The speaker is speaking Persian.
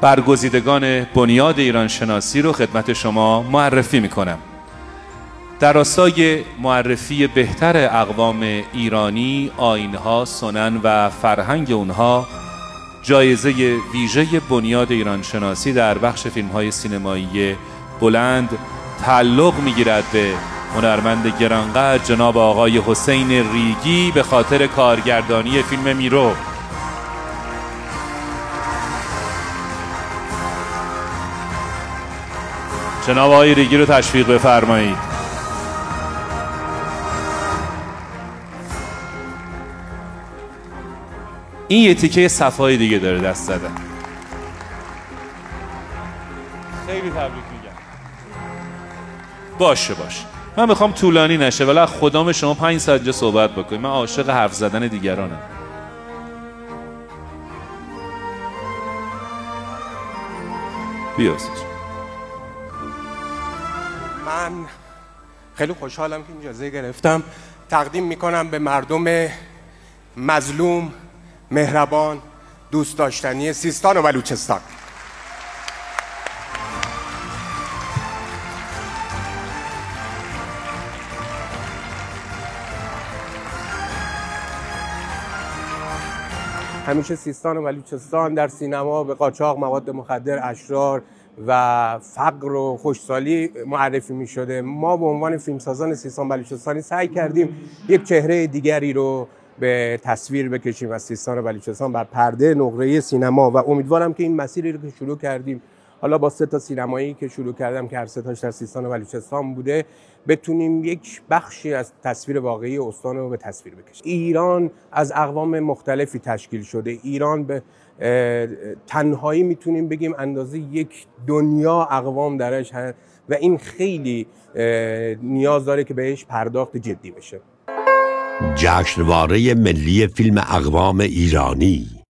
برگزیدگان بنیاد ایران شناسی رو خدمت شما معرفی میکنم. در راستای معرفی بهتر اقوام ایرانی، آیین‌ها، سنن و فرهنگ اونها، جایزه ویژه بنیاد ایران شناسی در بخش فیلم‌های سینمایی بلند تعلق می‌گیرد به هنرمند گرانقدر جناب آقای حسین ریگی به خاطر کارگردانی فیلم میرو. جناب آقای ریگی رو تشویق بفرمایید. این یه تیکه صفای دیگه داره دست زدن. خیلی تبریک میگم. باشه من میخوام طولانی نشه ولی خدام شما 5 ساعت اینجا صحبت بکنید. من عاشق حرف زدن دیگرانم. بیاسید. من خیلی خوشحالم که این اجازه گرفتم تقدیم میکنم به مردم مظلوم، مهربان، دوست داشتنی سیستان و بلوچستان. همیشه سیستان و بلوچستان در سینما به قاچاق مواد مخدر، اشرار و فقر و خوشسالی معرفی می شده. ما به عنوان فیلمسازان سیستان بلوچستانی سعی کردیم یک چهره دیگری رو به تصویر بکشیم از سیستان و بلوچستان بر پرده نقره سینما و امیدوارم که این مسیری رو که شروع کردیم، حالا با 3 تا سینمایی که شروع کردم که هر 3 تاش در سیستان و بلوچستان بوده، بتونیم یک بخشی از تصویر واقعی استان رو به تصویر بکشیم. ایران از اقوام مختلفی تشکیل شده. ایران به تنهایی میتونیم بگیم اندازه یک دنیا اقوام درش هست و این خیلی نیاز داره که بهش پرداخت جدی بشه. جشنواره ملی فیلم اقوام ایرانی